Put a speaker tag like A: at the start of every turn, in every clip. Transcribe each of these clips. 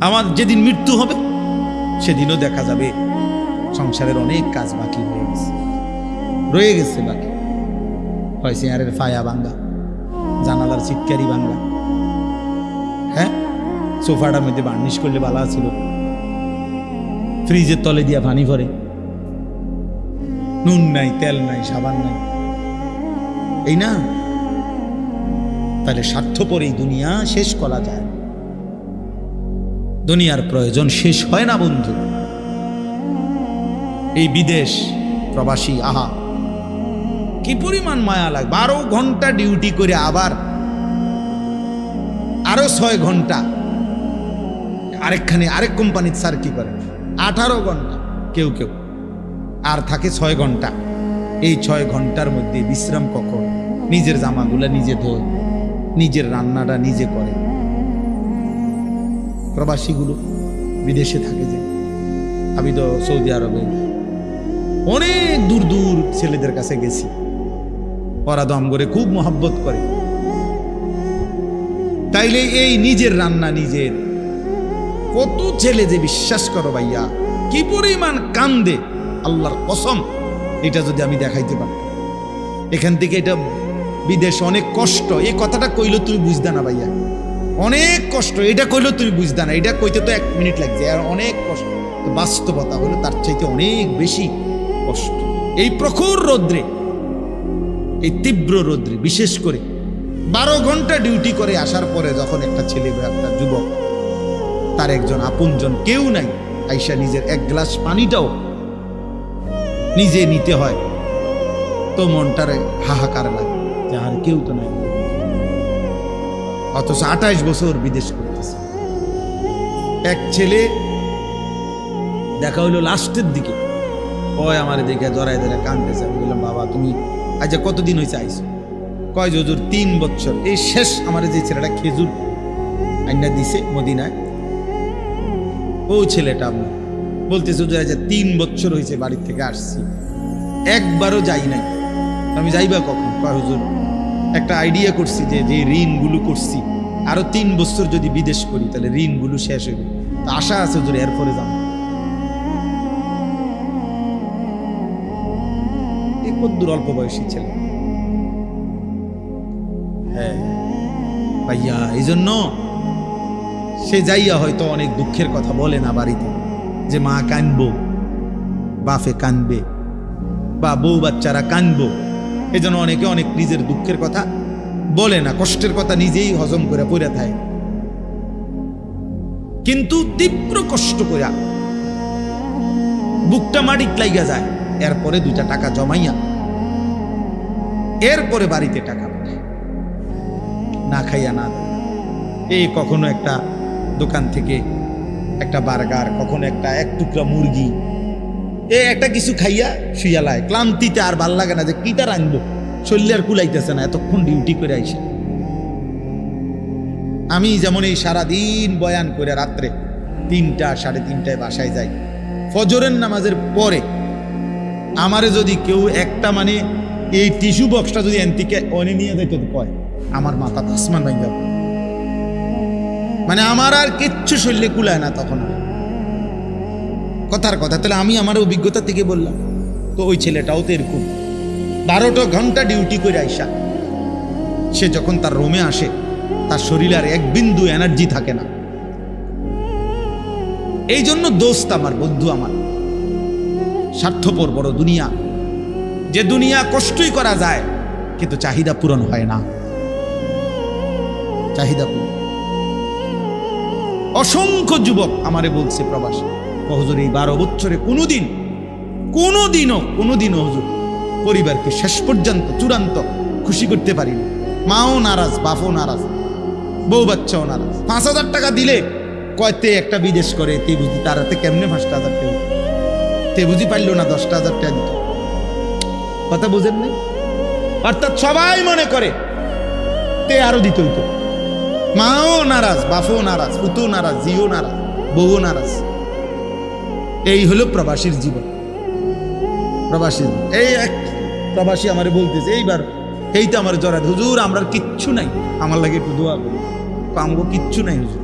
A: আমার যেদিন মৃত্যু হবে সেদিনও দেখা যাবে সংসারের অনেক কাজ বাকি রয়ে গেছে বাকি। হয় চেয়ারের ফায়া ভাঙ্গা, জানালার চিৎকারি ভাঙ্গা, হ্যাঁ সোফাটার মধ্যে বার্নিশ করলে ভালো ছিল, ফ্রিজের তলে দিয়া পানি ভরে, নুন নাই, তেল নাই, সাবান নাই, এই না? তাহলে স্বার্থপর এই দুনিয়া শেষ করা যায়। দুনিয়ার প্রয়োজন শেষ হয় না বন্ধু। এই বিদেশ প্রবাসী, আহা কি পরিমাণ মায়া লাগে। 12 ঘন্টা ডিউটি করে আবার আরো 6 ঘন্টা আরেক কোম্পানির স্যার কি করে 18 ঘন্টা, কেউ কেউ আর থাকে 6 ঘন্টা। এই 6 ঘন্টার মধ্যে বিশ্রাম কখন? নিজের জামাগুলা নিজে ধোয়, নিজের রান্নাটা নিজে করে। প্রবাসীগুলো বিদেশে থাকে, যে আমি তো সৌদি আরবে অনেক দূর দূর ছেলেদের কাছে গেছি, ওরা দম করে খুব মহব্বত করে। তাইলে এই নিজের রান্না নিজের, কত ছেলে যে বিশ্বাস করো ভাইয়া কি পরিমাণ কান্দে, আল্লাহর কসম। এটা যদি আমি দেখাইতে পারতাম। এখান থেকে এটা বিদেশ অনেক কষ্ট, এই কথাটা কইলে তুমি বুঝদা না ভাইয়া, অনেক কষ্ট। এটা কইলে তুমি বুঝদা না, এটা কইতে তো 1 মিনিট লাগছে, আর অনেক কষ্ট। তো বাস্তবতা হলো তার চাইতে অনেক বেশি কষ্ট। এই প্রখর রৌদ্রে, এই তীব্র রৌদ্রে, বিশেষ করে 12 ঘন্টা ডিউটি করে আসার পরে যখন একটা ছেলে বা একটা যুবক, তার একজন আপনজন কেউ নাই, আইসা নিজের 1 গ্লাস পানিটাও নিজে নিতে হয়, তো মনটারে হাহাকার লাগে যে আর কেউ তো নাই। অথচ 28 বছর বিদেশ করতেছে। এক ছেলে দেখা হইলো লাস্টের দিকে, কয় আমার দেখে জড়াই ধরে কাঁদতেছে। আমি বললাম, বাবা তুমি আজ কতদিন হয়েছে আইসো? কয় হুজুর 3 বছর। এই শেষ আমার যে ছেলেটা খেজুর আইনা দিছে মদিনায়, ও ছেলেটা আমার বলতেছে হুজুর আজ 3 বছর হয়েছে বাড়ির থেকে আসছি, একবারও যাই নাই। আমি যাইবা কখন? কয় হুজুর একটা আইডিয়া করছি যে যে ঋণগুলো করছি আরো 3 বছর যদি বিদেশ করি তাহলে ঋণগুলো শেষ হইবে, তো আশা আছে হুজুর এরপরে যাবো। এই কদ্দুর অল্প বয়সী ছেলে। হ্যাঁ ভাইয়া, এই জন্য সে যাইয়া হয়তো অনেক দুঃখের কথা বলে না বাড়িতে, যে মা কানবো, বাপে কানবে, বা বউ বাচ্চারা কানবো। এই জন্য অনেকে অনেক নিজের দুঃখের কথা বলে না, কষ্টের কথা নিজেই হজম করে পড়ে থাকে। কিন্তু তীব্র কষ্ট করে বুকটা মাটিত লাইগা যায়, এরপরে 2টা টাকা জমাইয়া এরপরে বাড়িতে টাকা পাঠায়, না খাইয়া না দেয়। এই কখনো একটা দোকান থেকে একটা বার্গার, কখনো একটা 1 টুকরা মুরগি, একটা কিছু খাইয়া শুইয়ালায়, ক্লান্তিতে আর ভাল লাগে না যে কিটা রাখবো, শরীরে আর কুলাইতেছে না, এতক্ষণ ডিউটি করে আইসা। আমি যেমন এই সারাদিন বয়ান করে রাত্রে 3টা 3:30টায় বাসায় যাই, ফজরের নামাজের পরে আমারে যদি কেউ একটা মানে এই টিস্যু বক্সটা যদি এনতিকে অনে নিয়ে যেত, কয় আমার মাথা আসমান ভাঙা, মানে আমার আর কিচ্ছু শরীরে কুলায় না তখন। কথার কথা, তাহলে আমি আমার অভিজ্ঞতা থেকে বললাম। তো ওই ছেলেটাও তো এরকম 12টা ঘন্টা ডিউটি করে আইসা সে যখন তার রুমে আসে, তার শরীরে আর 1 বিন্দু এনার্জি থাকে না। এই জন্য দোস্ত আমার, বন্ধু আমার, স্বার্থপর বড় দুনিয়া, যে দুনিয়া কষ্টই করা যায় কিন্তু চাহিদা পূরণ হয় না। চাহিদা পূরণ। অসংখ্য যুবক আমারে বলছে প্রবাসী, হুজুর এই 12 বছরে কোনোদিনও হুজুর পরিবারকে শেষ পর্যন্ত চূড়ান্ত খুশি করতে পারিনি। মাও নারাজ, বাপও নারাজ, বউ বাচ্চাও নারাজ। 5,000 টাকা দিলে কয়তে একটা বিদেশ করে, তে বুঝি তার হাতে কেমনে 5,000 টাকা, তে বুঝি পারলো না 10,000 টাকা দিত। কথা বুঝেন নাই? অর্থাৎ সবাই মনে করে তে আরো দিত হইতো। মাও নারাজ, বাপও নারাজ, পুতও নারাজ, জিও নারাজ, বউও নারাজ। এই হলো প্রবাসীর জীবন। প্রবাসী এই এক প্রবাসী আমারে বলতেছে এইবার, এই তো আমার জড়াত, হুজুর আমরা কিচ্ছু নাই, আমার লাগে একটু দোয়া করি। আমগো কিচ্ছু নাই হুজুর।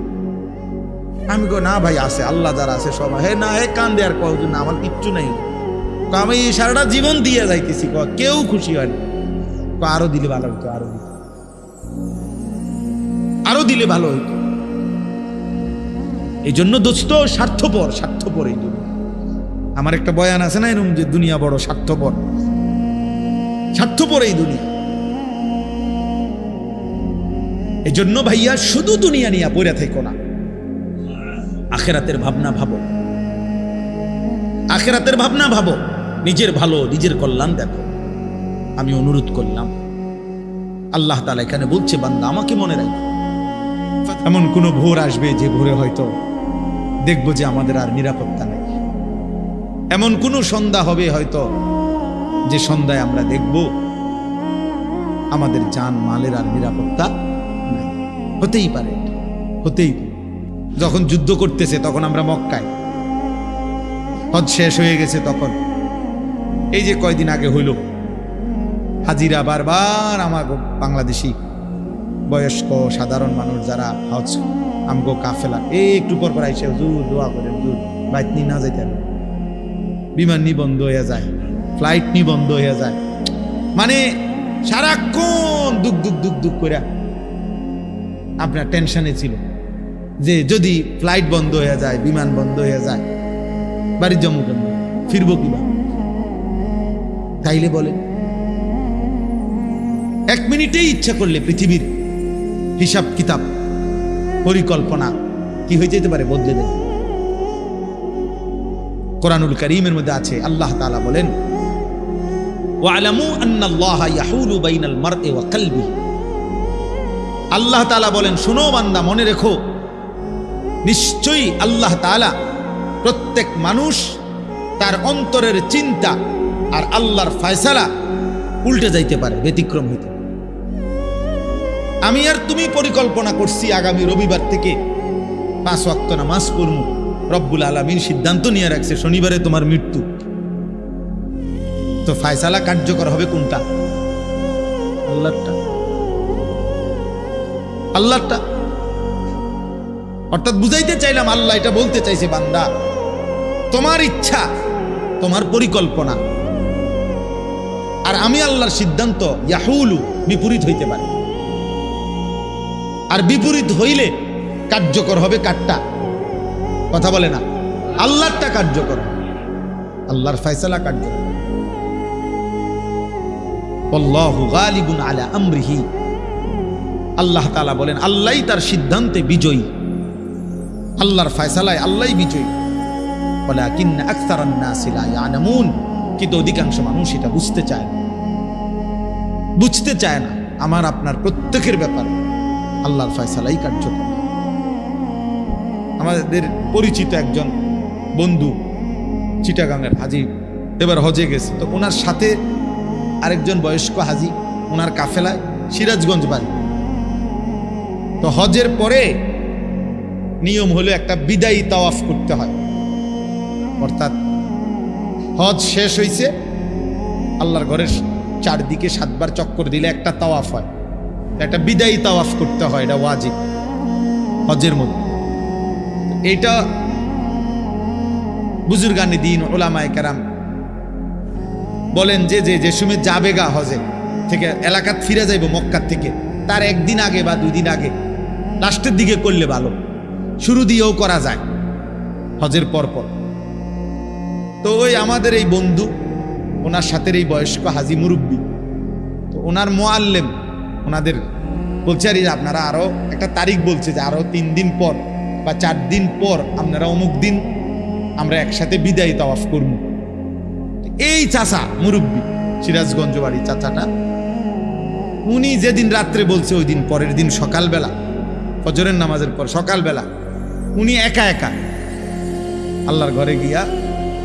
A: আমি কো না ভাই আছে, আল্লাহ যারা আছে সবাই। হে না, হে কান্দে আর কয় না আমার কিচ্ছু নাই। আমি সারাটা জীবন দিয়ে যাইতেছি, কেউ খুশি হয় না। আরো দিলে ভালো হইতো, আরো দিলে ভালো হইতো। এই জন্য দোস্ত স্বার্থপর এই দুনিয়া। আমার একটা বয়ান আছে না এরকম, যে দুনিয়া বড় স্বার্থপর এই দুনিয়া। এই জন্য ভাইয়া শুধু দুনিয়া নিয়ে পড়ে থেকো না, আখেরাতের ভাবনা ভাবো, নিজের ভালো, নিজের কল্যাণ দেখো। আমি অনুরোধ করলাম, আল্লাহ তাআলা এখানে বলছে, বান্দা আমাকে মনে রাখো। এমন কোন ভোর আসবে যে ভোরে হয়তো দেখবো যে আমাদের আর নিরাপত্তা নেই। এমন কোন সন্ধ্যা হবে হয়তো যে সন্ধ্যায় আমরা দেখব আমাদের জান মালের আর নিরাপত্তা নাই। হতেই পারে। যখন যুদ্ধ করতেছে তখন আমরা মক্কায়, হজ শেষ হয়ে গেছে তখন, এই যে কয়দিন আগে হইল, হাজিরা বারবার আমার বাংলাদেশি বয়স্ক সাধারণ মানুষ যারা হজ আমগো কাফেলা, এই একটু পর আইসে হুজুর দোয়া করেন, হুজুর বাইক নিয়ে না যাইতে, বিমান নি বন্ধ হয়ে যায়, ফ্লাইট নি বন্ধ হয়ে যায়, মানে সারাক্ষণ দুঃখ করে আপনার টেনশনে ছিল যে যদি ফ্লাইট বন্ধ হয়ে যায়, বিমান বন্ধ হয়ে যায়, বাড়ির জমু কেন, ফিরবো কিবা? তাইলে বলে এক মিনিটেই ইচ্ছা করলে পৃথিবীর হিসাব কিতাব পরিকল্পনা কি হয়ে যেতে পারে, বদলে দেয়। কোরআনুল কারীমের মধ্যে আছে, আল্লাহ তাআলা বলেন, ওয়ালামু আন্নাল্লাহা ইয়াহুলু বাইনাল মারই ওয়া কলবিহি। আল্লাহ তাআলা বলেন, শুনো বান্দা, মনে রেখো, নিশ্চয়ই আল্লাহ তাআলা প্রত্যেক মানুষ তার অন্তরের চিন্তা আর আল্লাহর ফয়সালা উল্টে যাইতে পারে, ব্যতিক্রম হইতে। আমি আর তুমি পরিকল্পনা করছি আগামী রবিবার থেকে 5 ওয়াক্ত নামাজ পড়ব, রব্বুল আলামিন সিদ্ধান্ত নিয়ে রাখছে শনিবারে তোমার মৃত্যু, তো ফয়সালা কার্যকর হবে কোনটা? আল্লাহরটা। অর্থাৎ বুঝাইতে চাইলাম, আল্লাহ এটা বলতে চাইছে, বান্দা তোমার ইচ্ছা, তোমার পরিকল্পনা আর আমি আল্লাহর সিদ্ধান্ত ইয়াহুলু বিপরীত হইতে পারে। আর বিপরীত হইলে কার্যকর হবে কারটা? কথা বলে না, আল্লাহরটা কার্যকর, আল্লাহর ফয়সালা কার্যকর। আল্লাহু গালিবুন আলা আমরিহি। আল্লাহ তাআলা বলেন, আল্লাহই তার সিদ্ধান্তে বিজয়ী, আল্লাহর ফয়সালায় আল্লাহই বিজয়ী। ওয়ালাকিন্না আকসারান নাসি লা ইয়ালামুন। কিন্তু অধিকাংশ মানুষ এটা বুঝতে চায় না। আমার আপনার প্রত্যেকের ব্যাপারে আল্লাহর ফয়সালাই কার্যকর। আমাদের পরিচিত একজন বন্ধু চিটাগাংয়ের হাজি, এবার হজে গেছে, তো ওনার সাথে আরেকজন বয়স্ক হাজি, ওনার কাফেলায় সিরাজগঞ্জ বাড়ি। তো হজের পরে নিয়ম হলো একটা বিদায়ী তাওয়াফ করতে হয়, অর্থাৎ হজ শেষ হয়েছে, আল্লাহর ঘরের চারদিকে 7 বার চক্কর দিলে একটা তাওয়াফ হয়, একটা বিদায়ী তাওয়াফ করতে হয়, এটা ওয়াজিব হজের মধ্যে। এটা বুজুর্গানে দিন উলামায়ে কেরাম বলেন যে সময় যাবে গা হজে থেকে, এলাকাত ফিরে যাইব মক্কার থেকে, তার একদিন আগে বা 2 দিন আগে, লাস্টের দিকে করলে ভালো, শুরু দিয়েও করা যায় হজের পর। তো ওই আমাদের এই বন্ধু, ওনার সাথে এই বয়স্ক হাজি মুরব্বী, তো ওনার মুআল্লিম ওনাদের বলছে, আর আপনারা আরো একটা তারিখ বলছে যে আরো 3 দিন পর বা 4 দিন পর আপনারা অমুক দিন আমরা একসাথে বিদায়ী তাওয়াফ করব। এই চাচা মুরব্বী, সিরাজগঞ্জ বাড়ি চাচাটা, উনি যেদিন রাত্রে বলছে ওই দিন পরের দিন সকালবেলা, ফজরের নামাজের পর সকালবেলা উনি একা আল্লাহর ঘরে গিয়া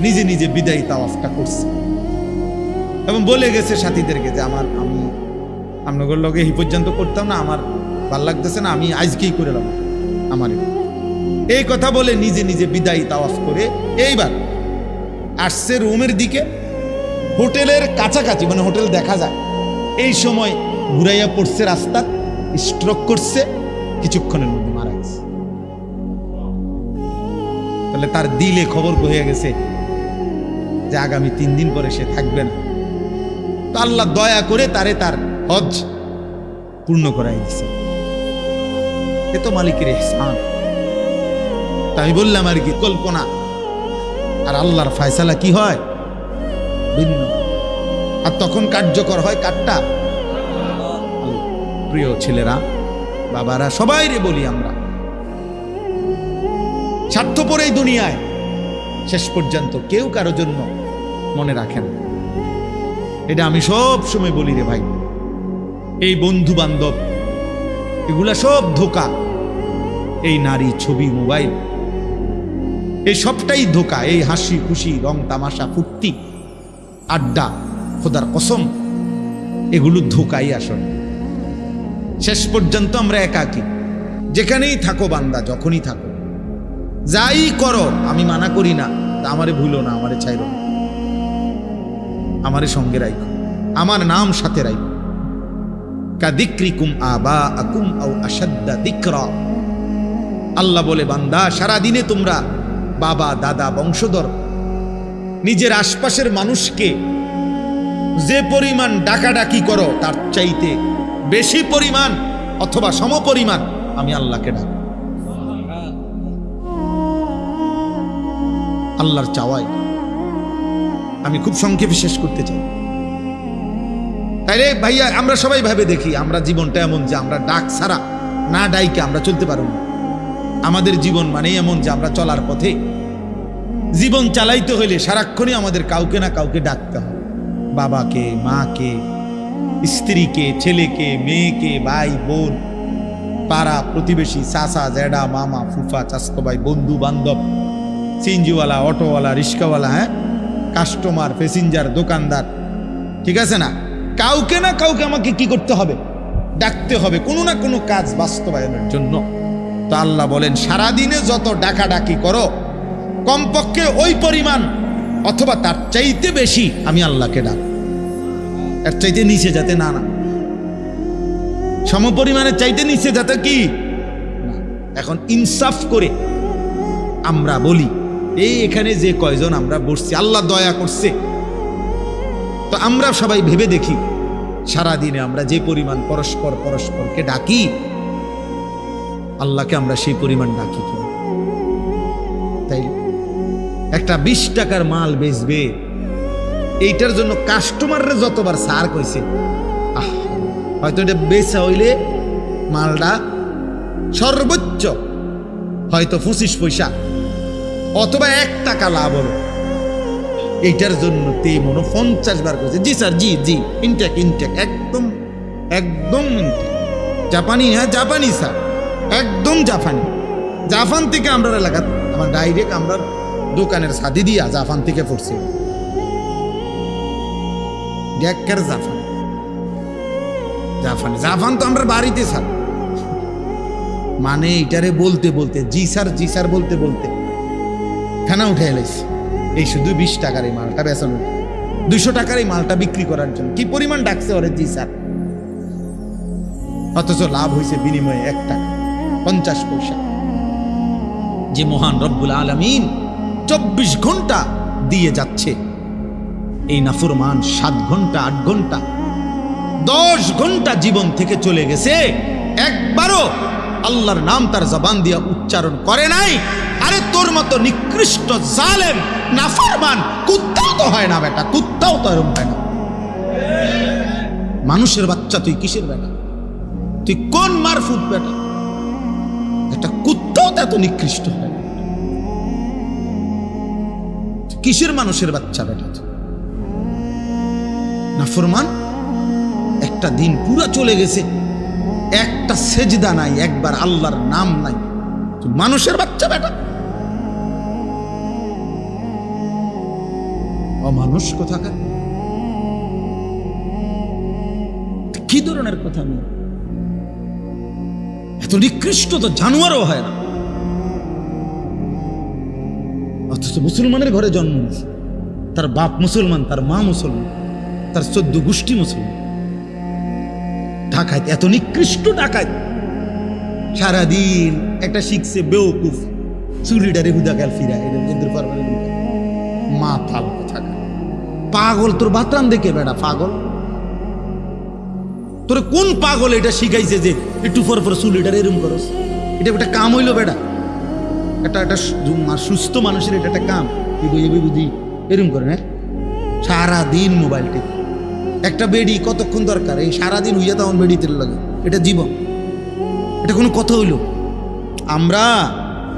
A: নিজে নিজে বিদায়ী তাওয়াফটা করছে এবং বলে গেছে সাথীদেরকে যে আমি আপনাদের লগে এই পর্যন্ত করতাম না, আমার ভাল লাগতেছে না, আমি আজকেই করে নেব আমার। এই কথা বলে নিজে নিজে বিদায়ী তাওয়াফ করে এইবার আসছে রুমের দিকে, হোটেলের কাছাকাছি, মানে হোটেল দেখা যায়, এই সময় ঘুরাইয়া পড়ছে রাস্তা, স্ট্রোক করছে, কিছুক্ষণের মধ্যে মারা গেছে। বলে তার দিলে খবর হয়ে গেছে যে আগামী 3 দিন পরে সে থাকবে না। তো আল্লাহ দয়া করে তারে তার হজ পূর্ণ করাই দিছে। এ তো মালিকের ইহসান। তা আমি বললাম আর কি, কল্পনা আর আল্লাহর ফয়সালা কি হয় ভিন্ন। আর তখন কার্যকর হয় কাটটা। প্রিয় ছেলেরা, বাবারা, সবাই রে বলি, আমরা স্বার্থপর এই দুনিয়ায় শেষ পর্যন্ত কেউ কারো জন্য মনে রাখেন। এটা আমি সব সময় বলি রে ভাই, এই বন্ধু বান্ধব এগুলা সব ধোঁকা। এই নারী, ছবি, মোবাইল, এই সবটাই ধোঁকা। এই হাসি খুশি, রং তামাশা, ফুর্তি, আড্ডা, খোদার কসম, এগুলো ধোঁকাই আসলে। শেষ পর্যন্ত আমরা একাকী। যেখানেই থাকো বান্দা, যখনই থাকো, যাই করো, আমি মানা করি না, আমারে ভুলো না, আমারে ছাইরো না, আমারে সঙ্গে রাখো, আমার নাম সাথে রাখো। কাদিক্রিকুম আবাআকুম আও আশাদ্দা যিকরা। আল্লাহ বলে, বান্দা, সারা দিনে তোমরা বাবা, দাদা, বংশধর, নিজের আশপাশের মানুষকে যে পরিমাণ ডাকাডাকি করো, তার চাইতে বেশি পরিমাণ অথবা সমপরিমাণ আমি আল্লাহকে ডাক। আল্লাহর চাওয়াই আমি খুব সংক্ষেপে শেষ করতে চাই। তাইলে ভাইয়া, আমরা সবাই ভাবে দেখি, আমরা জীবনটা এমন যে আমরা ডাক ছাড়া, না ডাইকে আমরা চলতে পারব না। আমাদের জীবন মানে এমন যে আমরা চলার পথে জীবন চালাইতে হইলে সারাক্ষণই আমাদের কাউকে না কাউকে ডাকতে হয়। বাবাকে, মাকে, স্ত্রীকে, ছেলেকে, মেয়েকে, ভাই, বোন, পাড়া প্রতিবেশী, চাচা, জ্যাডা, মামা, ফুফা, চাচতো ভাই, বন্ধু বান্ধব, সিএনজিওয়ালা, অটোওয়ালা, রিক্সাওয়ালা, হ্যাঁ, কাস্টমার, প্যাসেঞ্জার, দোকানদার, ঠিক আছে না? কাউকে না কাউকে আমাকে কি করতে হবে? ডাকতে হবে, কোনো না কোনো কাজ বাস্তবায়নের জন্য। তো আল্লাহ বলেন, সারাদিনে যত ডাকাডাকি করো, কমপক্ষে ওই পরিমাণ অথবা তার চাইতে বেশি আমি আল্লাহকে ডাক। এর চাইতে নিচে যাতে না, সমপরিমাণের চাইতে নিচে যাতে কি না। এখন ইনসাফ করে আমরা বলি, এই এখানে যে কয়জন আমরা বসছি, আল্লাহ দয়া করছে, তো আমরা সবাই ভেবে দেখি, সারাদিনে আমরা যে পরিমাণ পরস্পরকে ডাকি, আল্লাহকে আমরা সেই পরিমাণ ডাকি কি? তাই একটা 20 টাকার মাল বেচবে, এইটার জন্য কাস্টমাররা যতবার সার কইছে, হয়তো এটা বেচা হইলে মালটা সর্বোচ্চ হয়তো 25 পয়সা অথবা 1 টাকা লাভ হলো, এইটার জন্য তে মনে 50 বার কইছে, জি স্যার, জি জি, ইনটেক, একদম ইনটেক, জাপানি, হ্যাঁ জাপানি স্যার, একদম জাপান থেকে আমরা এলাকা, আমার ডাইরেক্ট আমরা দোকানের ছাদি দিয়া জাপান থেকে পড়ছি, জাপান তো আমরা বাড়িতে স্যার, মানে এটারে বলতে বলতে, জি স্যার বলতে বলতে খানা উঠে এলাইছি। এই শুধু 20 টাকার এই মালটা বেচানো, 200 টাকার এই মালটা বিক্রি করার জন্য কি পরিমাণ ডাকছে ওরে, জি স্যার, অথচ লাভ হয়েছে বিনিময়ে 1 টাকা 50 পয়সা। যে মহান রব্বুল আলামিন 24 ঘন্টা দিয়ে যাচ্ছে, এই নাফরমান 7 ঘন্টা 8 ঘন্টা 10 ঘন্টা জীবন থেকে চলে গেছে, একবারও আল্লাহর নাম তার জবান দিয়ে উচ্চারণ করে নাই। আরে তোর মতো নিকৃষ্ট জালেম নাফরমান কুত্তাও তো হয় না বেটা, কুত্তাও তো এরকম হয় না। মানুষের বাচ্চা তুই কিসের বেটা? তুই কোন মারফুট বেটা? একটা কুত্তাও তো এত নিকৃষ্ট হয় না। কিসের মানুষের বাচ্চা বেটা? নাফরমান একটা দিন পুরো চলে গেছে, একটা সেজদা নাই, একবার আল্লাহর নাম নাই, তুই মানুষের বাচ্চা বেটা? অমানুষ কোথাকার, কি ধরনের কথা নিয়ে? এত নিকৃষ্ট তো জানোয়ারও হয় না, অথচ মুসলমানের ঘরে জন্ম নিয়েছে, তার বাপ মুসলমান, তার মা মুসলমান, তার 14 গোষ্ঠী মুসলমান। ডাকাত, এত নিকৃষ্ট ডাকাত, সারাদিন একটা শিখছে বেওকুফ, চুলিটারে হুদা গাল ফিরা এদের মাথাল কথা পাগল। তোর বাতরান দেখে বেড়া পাগল। তোর কোন পাগল এটা শিখাইছে যে একটু পর পর চুলিটারে এরম করস? এটা একটা কাম হইলো বেড়া? একটা সুস্থ মানুষের এটা একটা কাম? বুদ্ধি এরম করে না? সারাদিন মোবাইল টেপ। একটা বেডি কতক্ষণ দরকার? এই সারাদিন হইয়া তখন বেডি তেল লাগে। এটা জীবন? এটা কোনো কথা হইল? আমরা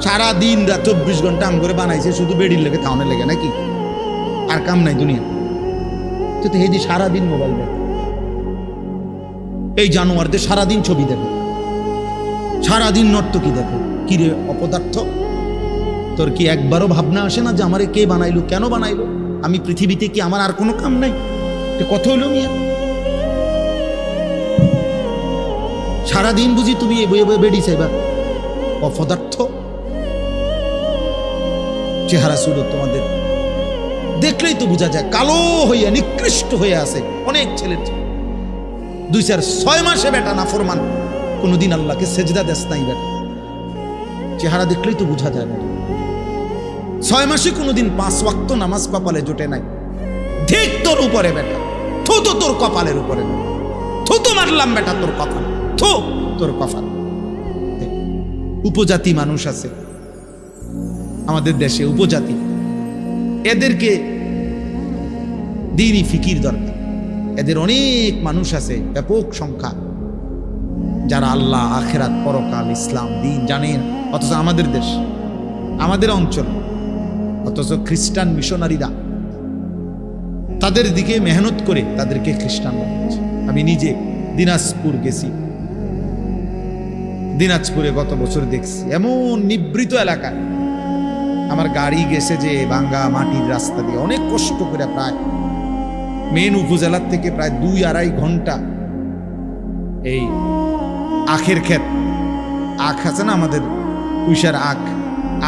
A: সারাদিন রাত 24 ঘন্টা আম করে বানাইছে শুধু বেডির লেগে তাওনের লেগে নাকি? আর কাম নাই দুনিয়া? তো হেদি সারাদিন মোবাইল দেখে। এই জানোয়ারদের সারাদিন ছবি দেখে, সারাদিন নর্তকী দেখে। কিরে অপদার্থ, তোর কি একবারও ভাবনা আসে না যে আমারে কে বানাইলো, কেন বানাইলো? আমি পৃথিবীতে কি আমার আর কোনো কাম নাই? কথা হইল মিয়া? সারাদিন বুঝি তুমি বেডি চাইবা? অপদার্থ চেহারা সুরত তোমাদের দেখলেই তো বোঝা যায় কালো হইয়া নিকৃষ্ট হয়ে আছে অনেক ছেলের। 2-4-6 মাসে বেটা না ফরমান, কোনদিন আল্লাহকে সেজদা দেশ নাই বেটা। চেহারা দেখলেই তো বোঝা যায় বেটা। 6 মাসে কোনদিন 5 ওয়াক্ত নামাজ কপালে জোটে নাই। ঠিক তোর উপরে বেটা, থু তো তোর কপালের উপরে, থু তো মারলাম বেটা তোর কপাল, থু তোর কপাল। উপজাতি মানুষ আছে আমাদের দেশে, উপজাতি, এদেরকে দ্বীনি ফিকির দরকার। এদের অনেক মানুষ আছে, ব্যাপক সংখ্যা, যারা আল্লাহ, আখেরাত, পরকাল, ইসলাম, দিন জানেন। অথচ আমাদের দেশ, আমাদের অঞ্চল, অথচ খ্রিস্টান মিশনারিরা তাদের দিকে মেহনত করে তাদেরকে খ্রিস্টান বানাচ্ছে। আমি নিজে দিনাজপুর গেছি, দিনাজপুরে গত বছর দেখছি এমন নিবৃত এলাকায় আমার গাড়ি গেছে যে ভাঙ্গা মাটির রাস্তা দিয়ে, অনেক কষ্ট করে, প্রায় মেন উপজেলার থেকে প্রায় 2-2.5 ঘন্টা। এই আখের ক্ষেত, আখ আছে না আমাদের পুইশার আখ,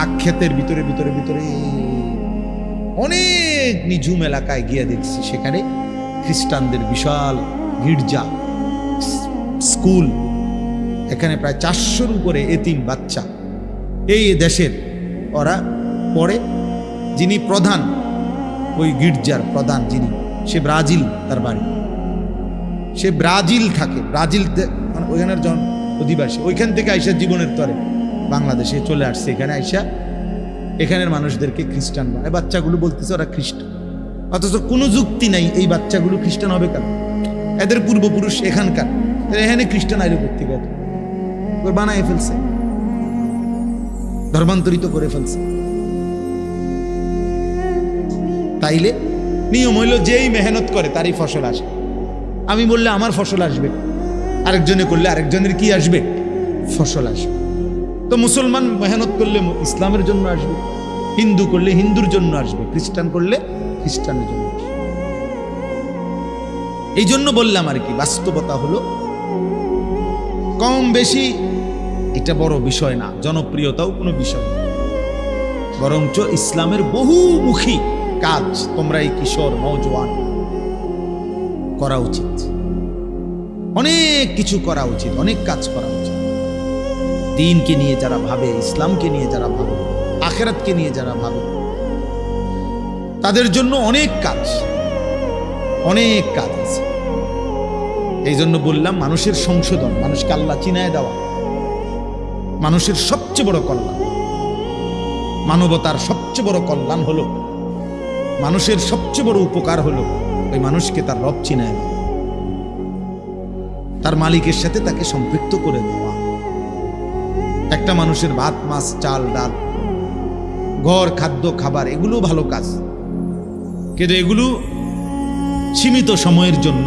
A: আখ ক্ষেতের ভিতরে ভিতরে ভিতরে অনেক নিঝুম এলাকায় গিয়ে দেখছি সেখানে খ্রিস্টানদের বিশাল গির্জা, স্কুল। এখানে প্রায় 400-র উপরে এতিম বাচ্চা এই দেশের, ওরা পড়ে। যিনি প্রধান, ওই গির্জার প্রধান যিনি, সে ব্রাজিল, তার বাড়ি, সে ব্রাজিল থাকে, ব্রাজিল ওইখানের জন অধিবাসী। ওইখান থেকে আইসা জীবনের তরে বাংলাদেশে চলে আসছে, এখানে আইসা এখানের মানুষদেরকে খ্রিস্টান বানায়। বাচ্চাগুলো বলতেছে ওরা খ্রিস্টান, অথচ কোনো যুক্তি নাই এই বাচ্চাগুলো খ্রিস্টান হবে কেন? এদের পূর্বপুরুষ এখানকার, এখানে খ্রিস্টান আইলে করতে গেছে, বানায় ফেলছে, ধর্মান্তরিত করে ফেলছে। তাইলে নিয়ম হইল যেই মেহনত করে তারই ফসল আসে। আমি বললে আমার ফসল আসবে, আরেকজনে করলে আরেকজনের কি আসবে? ফসল আসবে। তো মুসলমান মেহনত করলে ইসলামের জন্য আসবে, হিন্দু করলে হিন্দুর জন্য আসবে, খ্রিস্টান করলে খ্রিস্টানের জন্য আসবে। এই জন্য বললাম আর কি, বাস্তবতা হলো কম বেশি এটা বড় বিষয় না, জনপ্রিয়তাও কোনো বিষয় না, বরঞ্চ ইসলামের বহুমুখী কাজ তোমরা এই কিশোর নওজোয়ান করা উচিত। অনেক কিছু করা উচিত, অনেক কাজ করা উচিত। দ্বীনকে নিয়ে যারা ভাবে, ইসলামকে নিয়ে যারা ভাবে, আখিরাতকে নিয়ে যারা ভাবে, তাদের জন্য অনেক কাজ, অনেক কাজ আছে। এই জন্য বললাম মানুষের সংশোধন, মানুষকে আল্লাহ চিনায় দেওয়া মানুষের সবচেয়ে বড় কল্যাণ। মানবতার সবচেয়ে বড় কল্যাণ হলো, মানুষের সবচেয়ে বড় উপকার হলো ওই মানুষকে তার রব চিনায় দেওয়া, তার মালিকের সাথে তাকে সম্পৃক্ত করে দেওয়া। একটা মানুষের ভাত, মাছ, চাল, ডাল, ঘর, খাদ্য, খাবার, এগুলো ভালো কাজ, কিন্তু এগুলো সীমিত সময়ের জন্য।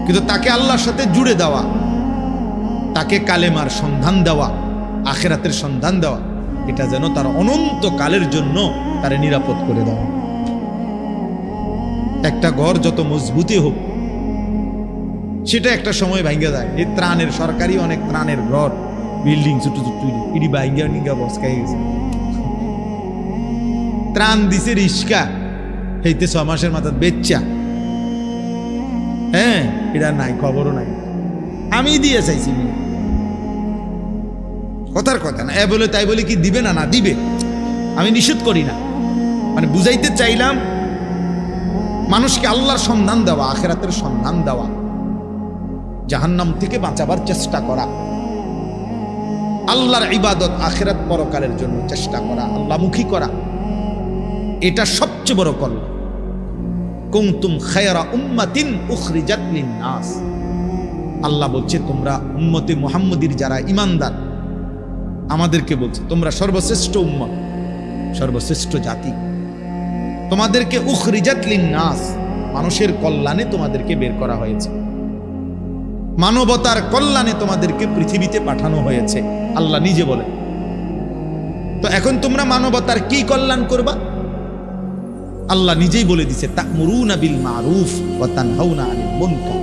A: কিন্তু তাকে আল্লাহর সাথে জুড়ে দেওয়া, তাকে কালেমার সন্ধান দেওয়া, আখিরাতের সন্ধান দেওয়া, এটা যেন তার অনন্ত কালের জন্য তারে নিরাপদ করে দেওয়া। একটা ঘর যত মজবুতি হোক, সেটা একটা সময় ভাঙ্গা যায়। এই ত্রাণের, সরকারি অনেক ত্রাণের ঘর, বিল্ডিং ছোট ছোট ইডি ভাঙ্গা নিঙ্গা বসকাই গেছে। ত্রাণ দিছে রিস্কা, হইতে 6 মাসের মাথা বেচ্চা, হ্যাঁ, এটা নাই, খবরও নাই। আমি দিয়ে চাইছি কথার কথা না, এ বলে তাই বলে কি দিবে না? না দিবে, আমি নিষেধ করি না। মানে বুঝাইতে চাইলাম মানুষকে আল্লাহর সন্ধান দেওয়া, আখিরাতের সন্ধান দেওয়া, জাহান্নাম থেকে বাঁচাবার চেষ্টা করা, আল্লাহর ইবাদত আখিরাত পরকালের জন্য চেষ্টা করা, আল্লাহমুখী করা, এটা সবচেয়ে বড় কল্যাণ। কুনতুম খায়রা উম্মাতিন উখরিজাত লিন-নাস, আল্লাহ বলছে তোমরা উম্মতে মুহাম্মদীর যারা ঈমানদার, আমাদেরকে বলছে তোমরা সর্বশ্রেষ্ঠ উম্মত, সর্বশ্রেষ্ঠ জাতি। তোমাদেরকে উখরিজাত লিন-নাস, মানুষের কল্যাণে তোমাদেরকে বের করা হয়েছে, মানবতার কল্যাণে তোমাদেরকে পৃথিবীতে পাঠানো হয়েছে, আল্লাহ নিজে বলেন। তো এখন তোমরা মানবতার কি কল্যাণ করবা? আল্লাহ নিজেই বলে দিছে, তা'মুরুনা বিল মারুফ ওয়া তানহাউনা আনিল মুনকার,